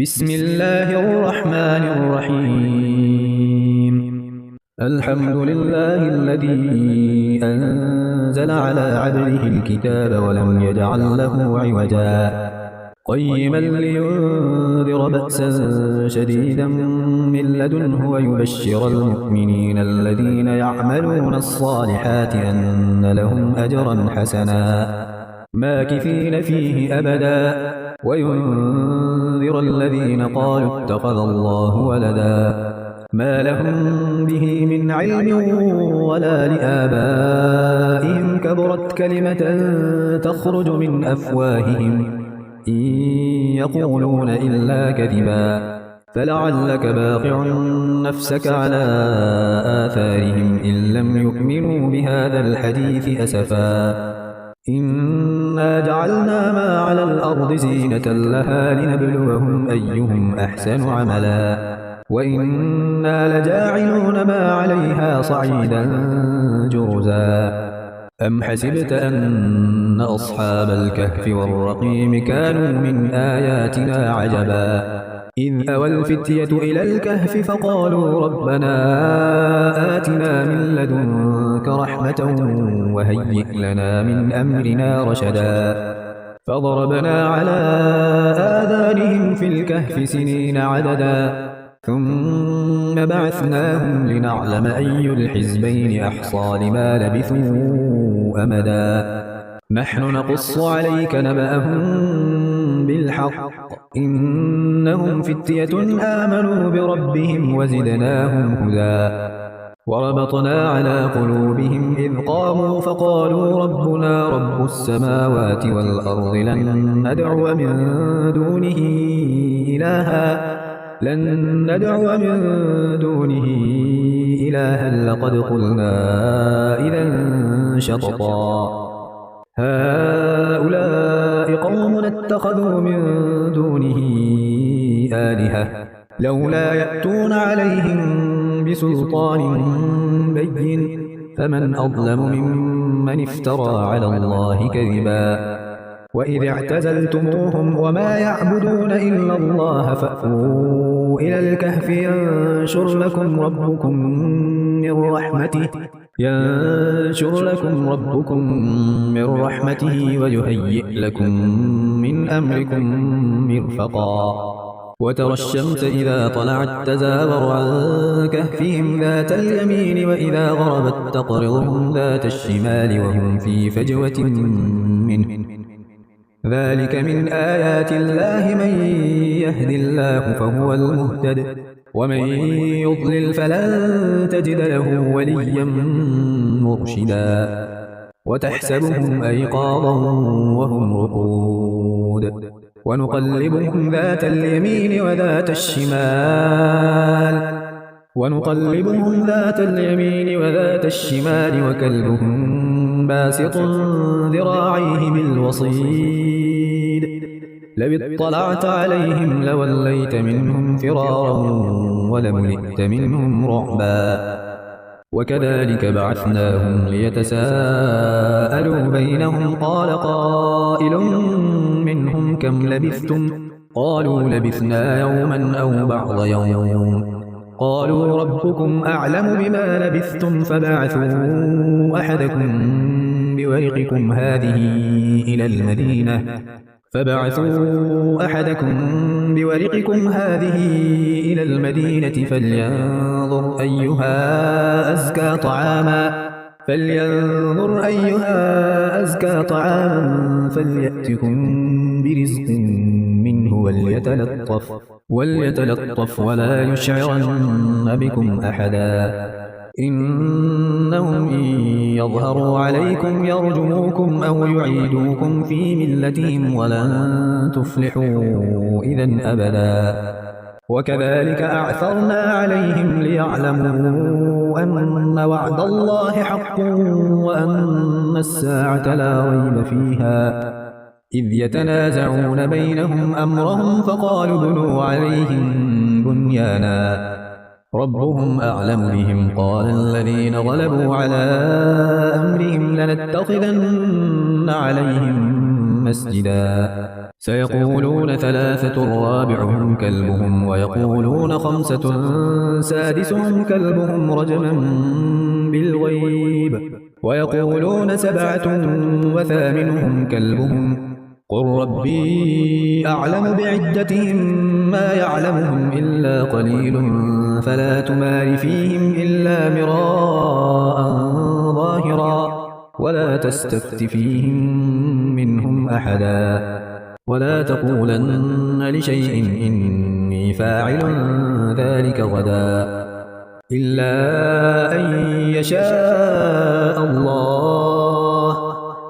بسم الله الرحمن الرحيم. الحمد لله الذي أنزل على عبده الكتاب ولم يجعل له عوجا قيما لينذر بأسا شديدا من لدنه ويبشر المؤمنين الذين يعملون الصالحات أن لهم أجرا حسنا ماكثين فيه أبدا وينذر الذين قالوا اتخذ الله ولدا ما لهم به من علم ولا لآبائهم كبرت كلمة تخرج من أفواههم إن يقولون إلا كذبا فلعلك باقع نفسك على آثارهم إن لم يؤمنوا بهذا الحديث أسفا إنا جعلنا ما على الأرض زينة لها لنبلوهم أيهم أحسن عملا وإنا لجاعلون ما عليها صعيدا جرزا أم حسبت أن أصحاب الكهف والرقيم كانوا من آياتنا عجبا إذ أوى الفتية إلى الكهف فقالوا ربنا آتنا من لدنك رحمة وهيئ لنا من أمرنا رشدا فضربنا على آذانهم في الكهف سنين عددا ثم بعثناهم لنعلم أي الحزبين أحصى لما لبثوا أمدا نحن نقص عليك نبأهم بالحق إنهم فتية آمنوا بربهم وزدناهم هدى وربطنا على قلوبهم إذ قاموا فقالوا ربنا رب السماوات والأرض لن ندعو من دونه إلها لقد قلنا إذا شططا هؤلاء قوم اتخذوا من دونه آلهة لولا يأتون عليهم بسلطان بين فمن أظلم ممن افترى على الله كذبا وإذ اعتزلتموهم وما يعبدون إلا الله فأووا إلى الكهف ينشر لكم ربكم من رحمته ويهيئ لكم من أمركم مرفقا وترى الشمس إذا طلعت تزاور عن كهفهم ذات اليمين وإذا غربت تقرضهم ذات الشمال وهم في فجوة منه ذلك من آيات الله من يهد الله فهو المهتد ومن يضلل فلن تجد له وليا مرشدا وتحسبهم أيقاظا وهم رقود ونقلبهم ذات اليمين وذات الشمال وكلبهم باسط ذراعيه بالوصيد لو اطلعت عليهم لوليت منهم فرارا ولملئت منهم رعبا وكذلك بعثناهم ليتساءلوا بينهم قال قائل منهم كم لبثتم قالوا لبثنا يوما أو بعض يوم قالوا ربكم أعلم بما لبثتم فبعثوا أحدكم بورقكم هذه إلى المدينة فلينظر أيها أزكى طعاما فليأتكم برزق منه وليتلطف ولا يشعرن بكم أحدا إنهم إن يظهروا عليكم يرجموكم أو يعيدوكم في ملتهم ولن تفلحوا إذن أبدا وكذلك أعثرنا عليهم ليعلموا أن وعد الله حق وأن الساعة لا ريب فيها إذ يتنازعون بينهم أمرهم فقالوا ابنوا عليهم بنيانا ربهم أعلم بهم قال الذين غلبوا على أمرهم لنتخذن عليهم مسجدا سيقولون ثلاثة رابعهم كلبهم ويقولون خمسة سادسهم كلبهم رجما بالغيب ويقولون سبعة وثامنهم كلبهم قل ربي أعلم بعدتهم ما يعلمهم إلا قليل فلا تمار فيهم إلا مراء ظاهرا ولا تستفت فيهم منهم أحدا ولا تقولن لشيء إني فاعل ذلك غدا إلا أن يشاء الله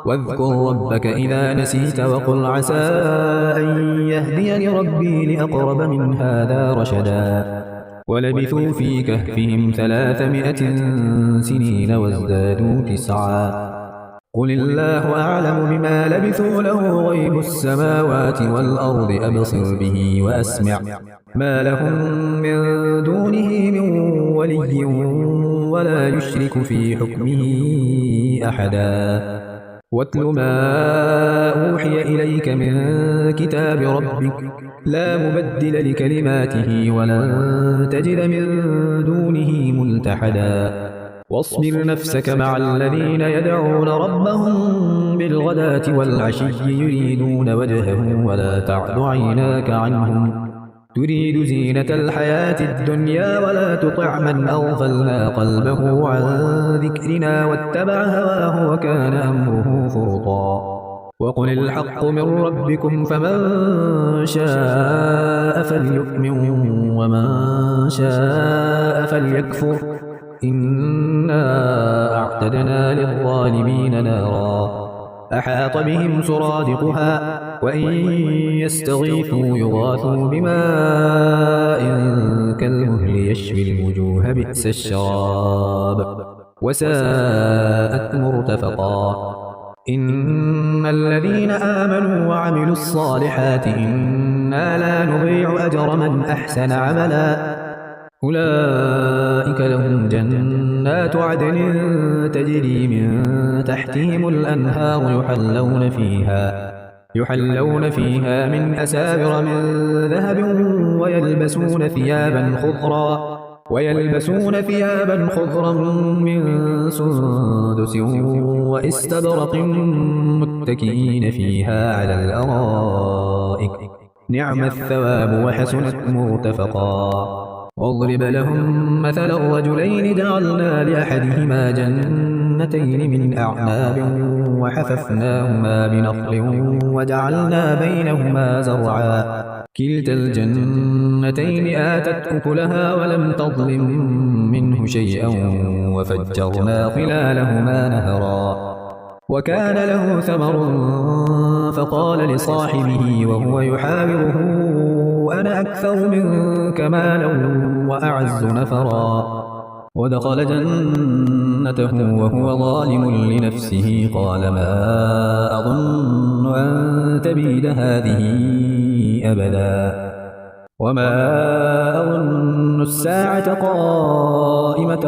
واذكر ربك إذا نسيت وقل عسى أن يهديني ربي لأقرب من هذا رشدا ولبثوا في كهفهم 300 سنين وازدادوا 9 قل الله أعلم بما لبثوا له غيب السماوات والأرض أبصر به وأسمع ما لهم من دونه من ولي ولا يشرك في حكمه أحدا واتل ما أوحي إليك من كتاب ربك لا مبدل لكلماته ولن تجد من دونه ملتحدا واصبر نفسك مع الذين يدعون ربهم بالغداة والعشي يريدون وجهه ولا تعد عيناك عنهم تريد زينة الحياة الدنيا ولا تطع من أغفلنا قلبه عن ذكرنا واتبع هواه وكان أمره فرطا وقل الحق من ربكم فمن شاء فليؤمن ومن شاء فليكفر إنا أعتدنا للظالمين نارا أحاط بهم سرادقها وإن يستغيثوا يغاثوا بماء كالمهل يشوي الوجوه بئس الشراب وساءت مرتفقا إن الذين آمنوا وعملوا الصالحات إنا لا نضيع أجر من أحسن عملا أولئك لهم جنات عدن تجري من تحتهم الأنهار يحلون فيها من أساور من ذهب ويلبسون ثيابا خضرا من سندس واستبرق متكئين فيها على الأرائك نعم الثواب وحسنت مرتفقا واضرب لهم مثل الرجلين جعلنا لأحدهما جنتين من أعناب وحففناهما بنخل وجعلنا بينهما زرعا كلتا الجنتين آتت أكلها ولم تظلم منه شيئا وفجرنا خلالهما نهرا وكان له ثمر فقال لصاحبه وهو يحاوره أنا أكثر منك مالا وأعز نفرا ودخل جنته وهو ظالم لنفسه قال ما أظن أن تبيد هذه أبدا وما أظن الساعة قائمة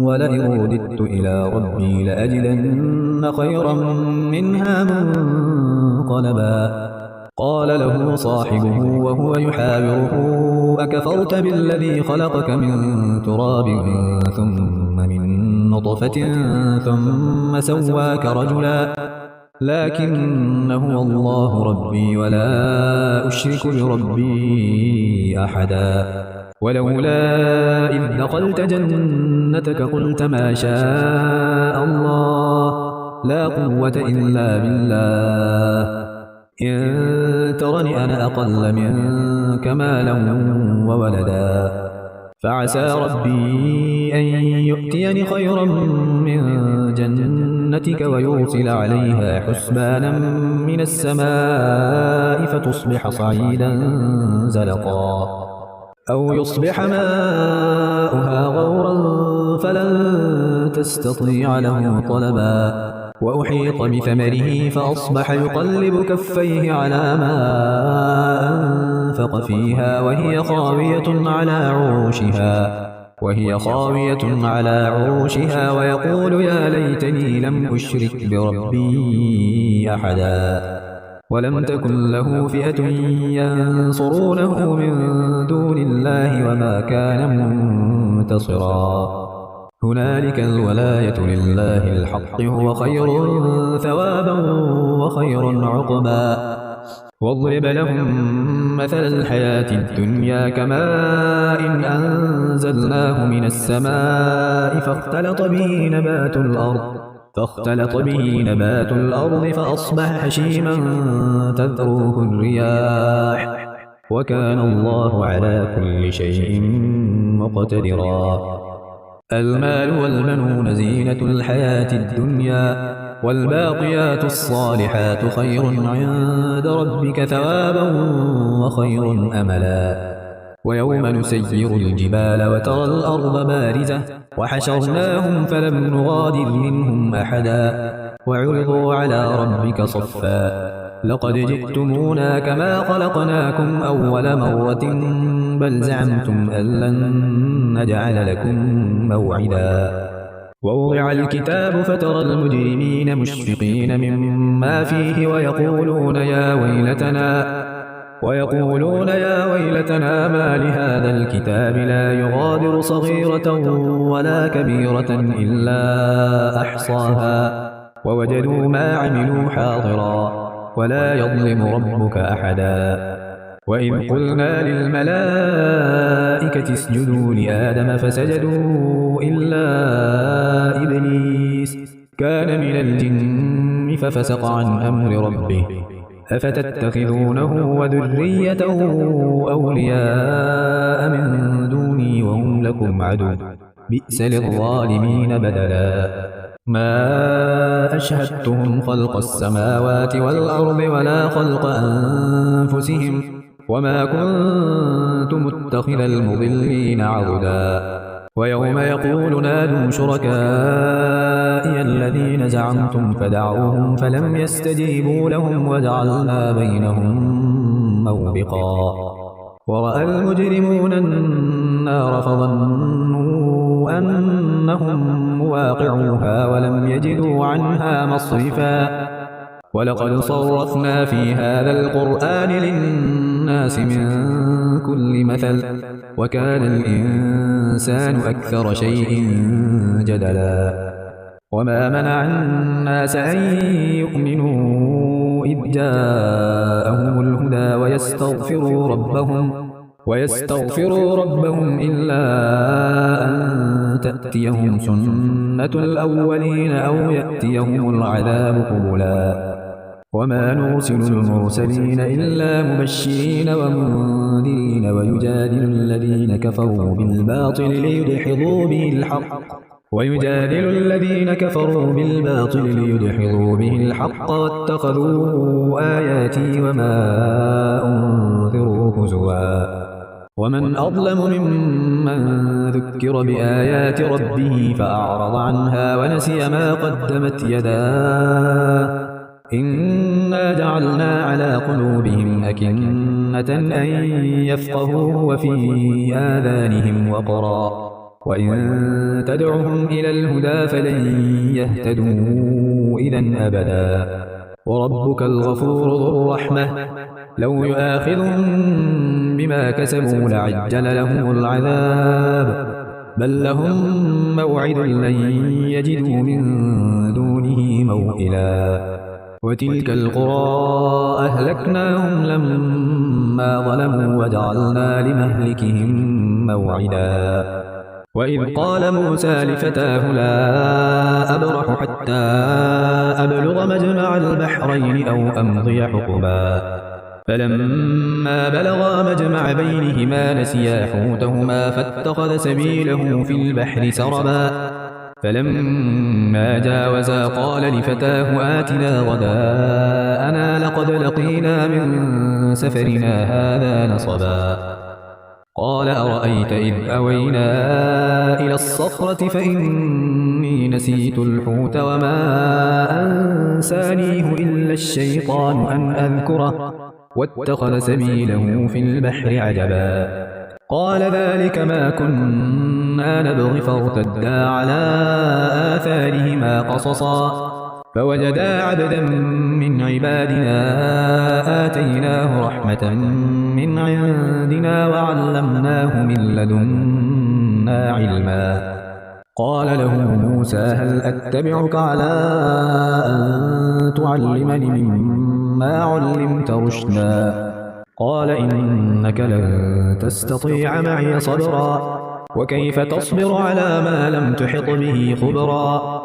ولئن رددت إلى ربي لأجدن خيرا منها منقلبا قال له صاحبه وهو يحاوره أكفرت بالذي خلقك من تراب ثم من نطفة ثم سواك رجلا لكن هو الله ربي ولا أشرك بربي أحدا ولولا إذ دخلت جنتك قلت ما شاء الله لا قوة إلا بالله إن ترني أنا أقل منك مالا وولدا فعسى ربي أن يؤتيني خيرا من جنتك ويرسل عليها حسبانا من السماء فتصبح صعيدا زلقا أو يصبح ماؤها غورا فلن تستطيع له طلبا وأحيط بثمره فأصبح يقلب كفيه على ما أنفق فيها وهي خاوية على عروشها ويقول يا ليتني لم أشرك بربي أحدا ولم تكن له فئة ينصرونه من دون الله وما كان منتصرا هنالك الولاية لله الحق هو خير ثوابا وخير عقبا واضرب لهم مثل الحياة الدنيا كماء إن أنزلناه من السماء فاختلط به نبات الأرض فأصبح هشيما تذروه الرياح وكان الله على كل شيء مقتدرا المال والبنون زينة الحياة الدنيا والباقيات الصالحات خير عند ربك ثوابا وخير أملا ويوم نسير الجبال وترى الأرض بارزة وحشرناهم فلم نغادر منهم أحدا وعرضوا على ربك صفا لقد جئتمونا كما خلقناكم أول مرة بل زعمتم أن لن نجعل لكم موعدا ووضع الكتاب فترى المجرمين مشفقين مما فيه ويقولون يا ويلتنا ما لهذا الكتاب لا يغادر صغيرة ولا كبيرة إلا أحصاها ووجدوا ما عملوا حاضرا ولا يظلم ربك أحدا وإذ قلنا للملائكة اسجدوا لآدم فسجدوا إلا إبليس كان من الجن ففسق عن أمر ربه أفتتخذونه وذريته أولياء من دوني وهم لكم عدو بئس للظالمين بدلا ما أشهدتهم خلق السماوات والأرض ولا خلق أنفسهم وما كنت متخذ المضلين عضدا ويوم يقول نادوا شركائي الذين زعمتم فدعوهم فلم يستجيبوا لهم وجعلنا بينهم موبقا ورأى المجرمون النار فظنوا أنهم مواقعوها ولم يجدوا عنها مصرفا ولقد صرفنا في هذا القرآن للناس من كل مثل وكان الإنسان أكثر شيء جدلا وما منع الناس أن يؤمنوا إذ جاءهم الهدى ويستغفروا ربهم إلا أن تأتيهم سنة الأولين أو يأتيهم العذاب قبلا وما نرسل المرسلين إلا مبشرين ومنذرين ويجادل الذين كفروا بالباطل ليدحضوا به الحق واتخذوا آياتي وما أنذروا هزوا ومن أظلم ممن ذكر بآيات ربه فأعرض عنها ونسي ما قدمت يداه إنا جعلنا على قلوبهم أكنة أن يفقهوه وفي آذانهم وقرا وإن تدعهم إلى الهدى فلن يهتدوا إذن أبدا وربك الغفور ذو الرحمة لو يؤاخذهم بما كسبوا لعجل لهم العذاب بل لهم موعد لن يجدوا من دونه موئلا وتلك القرى أهلكناهم لما ظلموا وجعلنا لمهلكهم موعدا وإذ قال موسى لفتاه لا أبرح حتى أبلغ مجمع البحرين أو أمضي حقبا فلما بلغا مجمع بينهما نسيا حوتهما فاتخذ سبيله في البحر سربا فلما جاوزا قال لفتاه آتنا غداءنا لقد لقينا من سفرنا هذا نصبا قال أرأيت إذ أوينا إلى الصخرة فإني نسيت الحوت وما أنسانيه إلا الشيطان أن أذكره واتخذ سبيله في البحر عجبا قال ذلك ما كنا نبغي فارتدا على آثارهما قصصا فوجدا عبدا من عبادنا آتيناه رحمة من عندنا وعلمناه من لدنا علما. قال له موسى هل أتبعك على أن تعلمني مما علمت رشدا؟ قال إنك لن تستطيع معي صبرا وكيف تصبر على ما لم تحط به خبرا؟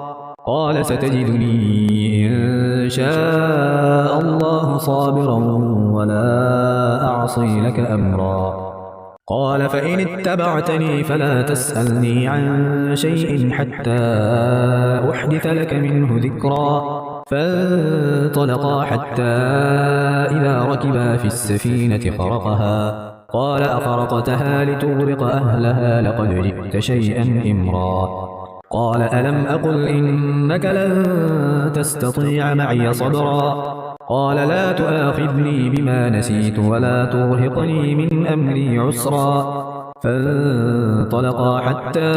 قال ستجدني إن شاء الله صابرا ولا أعصي لك أمرا. قال فإن اتبعتني فلا تسألني عن شيء حتى أحدث لك منه ذكرا. فانطلقا حتى إذا ركبا في السفينة خرقها قال أخرقتها لتغرق أهلها لقد جئت شيئا إمرا. قال ألم أقل إنك لن تستطيع معي صبرا؟ قال لا تؤاخذني بما نسيت ولا ترهقني من أمري عسرا. فانطلقا حتى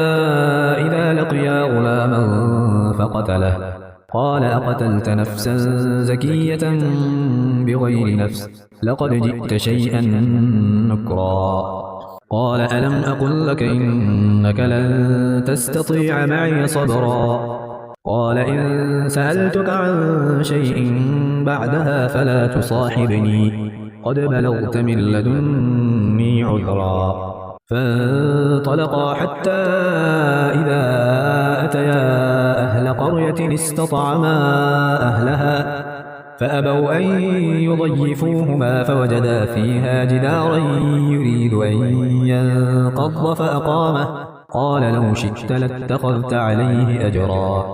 إذا لقيا غلاما فقتله. قال أقتلت نفسا زكية بغير نفس لقد جئت شيئا نكرا. قال ألم أقل لك إنك لن تستطيع معي صبرا؟ قال إن سألتك عن شيء بعدها فلا تصاحبني قد بلغت من لدني عذرا. فانطلقا حتى إذا أتيا أهل قرية استطعما أهلها فأبوا أن يضيفوهما فوجدا فيها جدارا يريد أن ينقض فأقامه. قال لو شئت لاتخذت عليه أجرا.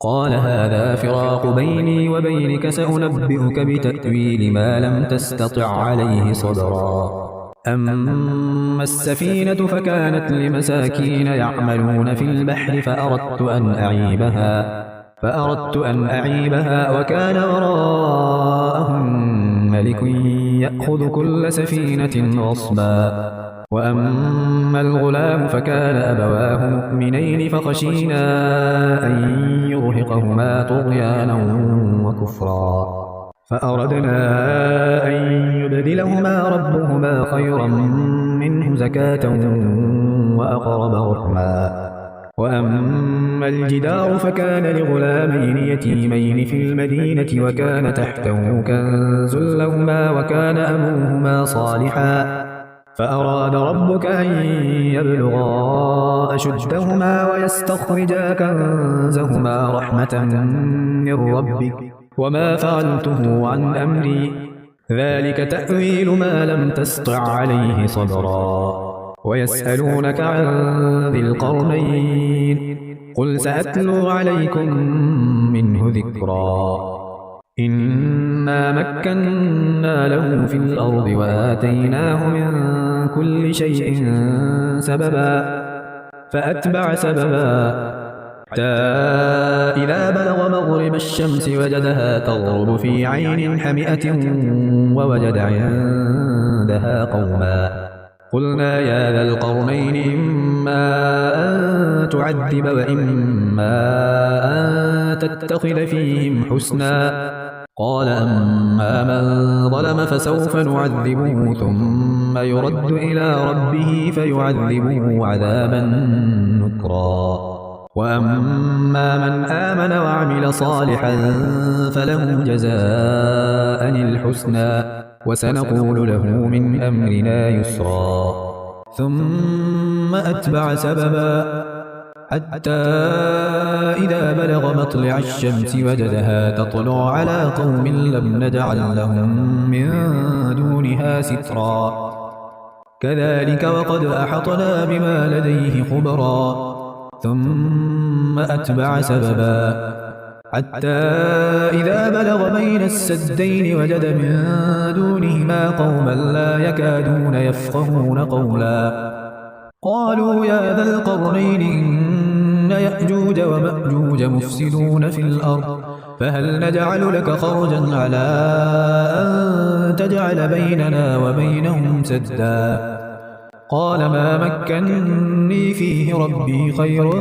قال هذا فراق بيني وبينك سأنبئك بتأويل ما لم تستطع عليه صبرا. أما السفينة فكانت لمساكين يعملون في البحر فأردت أن أعيبها وكان وراءهم ملك يأخذ كل سفينة غصبا. وأما الغلام فكان أبواه مؤمنين فخشينا أن يرهقهما طغيانا وكفرا. فأردنا أن يبدلهما ربهما خيرا منه زكاة وأقرب رحما. وأما الجدار فكان لغلامين يتيمين في المدينة وكان تحته كنز لهما وكان أبوهما صالحا. فأراد ربك أن يبلغا أشدهما ويستخرجا كنزهما رحمة من ربك وما فعلته عن أمري ذلك تأويل ما لم تسطع عليه صبرا. ويسألونك عن ذي القرنين قل سأتلو عليكم منه ذكرا. إنا مكنا له في الأرض وآتيناه من كل شيء سببا فأتبع سببا حتى إذا بلغ مغرب الشمس وجدها تغرب في عين حمئة ووجد عندها قوما. قلنا يا ذا القرنين إما أن تعذب وإما أن تتخذ فيهم حسنا. قال أما من ظلم فسوف نعذبه ثم يرد إلى ربه فيعذبه عذابا نكرا. وأما من آمن وعمل صالحا فله جزاء الحسنى وسنقول له من أمرنا يسرا. ثم أتبع سببا حتى إذا بلغ مطلع الشمس وجدها تطلع على قوم لم نجعل لهم من دونها سترا. كذلك وقد أحطنا بما لديه خبرا. ثم أتبع سببا حتى إذا بلغ بين السدين وجد من دونهما قوما لا يكادون يفقهون قولا. قالوا يا ذا القرنين إن يأجوج ومأجوج مفسدون في الأرض فهل نجعل لك خرجا على أن تجعل بيننا وبينهم سدا؟ قال ما مكنني فيه ربي خير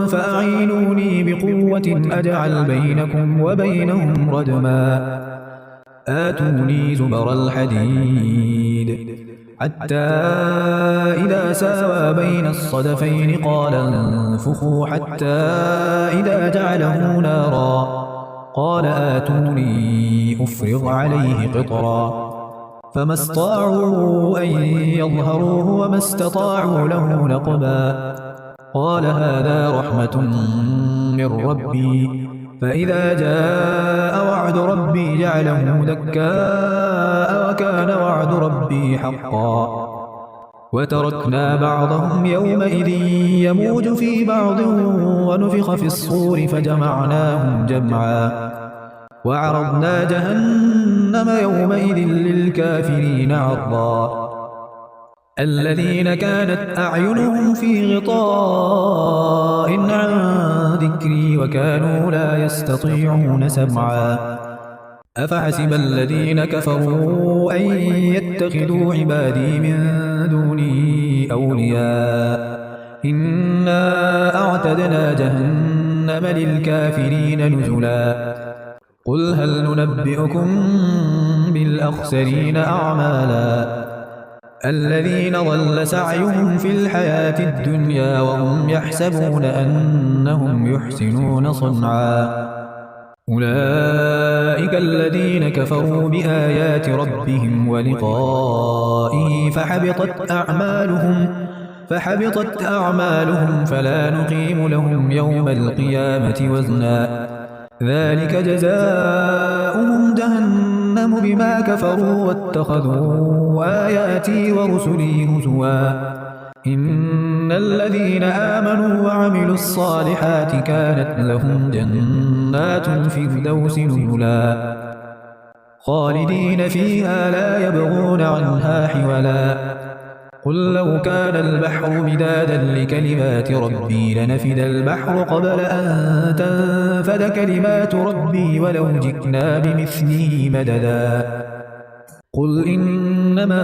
فأعينوني بقوة أجعل بينكم وبينهم ردما آتوني زبر الحديد حتى إذا ساوى بين الصدفين قال انفخوا حتى إذا جعله نارا قال آتوني أفرغ عليه قطرا فما استطاعوا أن يظهروه وما استطاعوا له نقبا قال هذا رحمة من ربي فإذا جاء وعد ربي جعله دكاء وكان وعد ربي حقا وتركنا بعضهم يومئذ يموج في بعض ونفخ في الصور فجمعناهم جمعا وعرضنا جهنم يومئذ للكافرين عرضا الذين كانت أعينهم في غطاء عن ذكري وكانوا لا يستطيعون سمعا أفحسب الذين كفروا أن يتخذوا عبادي من دوني أولياء إنا أعتدنا جهنم للكافرين نزلا قل هل ننبئكم بالأخسرين أعمالا الذين ضل سعيهم في الحياة الدنيا وهم يحسبون أنهم يحسنون صنعا أولئك الذين كفروا بآيات ربهم ولقائه فحبطت أعمالهم فلا نقيم لهم يوم القيامة وزنا ذلك جزاؤهم جهنم بما كفروا واتخذوا آياتي ورسلي هزوا إن الذين آمنوا وعملوا الصالحات كانت لهم جنات الفردوس نزلا خالدين فيها لا يبغون عنها حولا قل لو كان البحر مدادا لكلمات ربي لنفد البحر قبل أن تنفد كلمات ربي ولو جئنا بمثله مددا قل إنما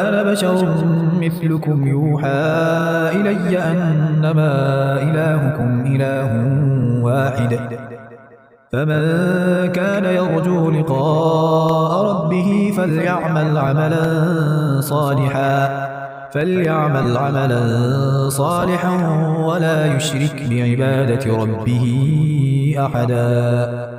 أنا بشر مثلكم يوحى إلي أنما إلهكم إله واحد فمن كان يرجو لقاء ربه فليعمل عملا صالحا ولا يشرك بعبادة ربه أحدا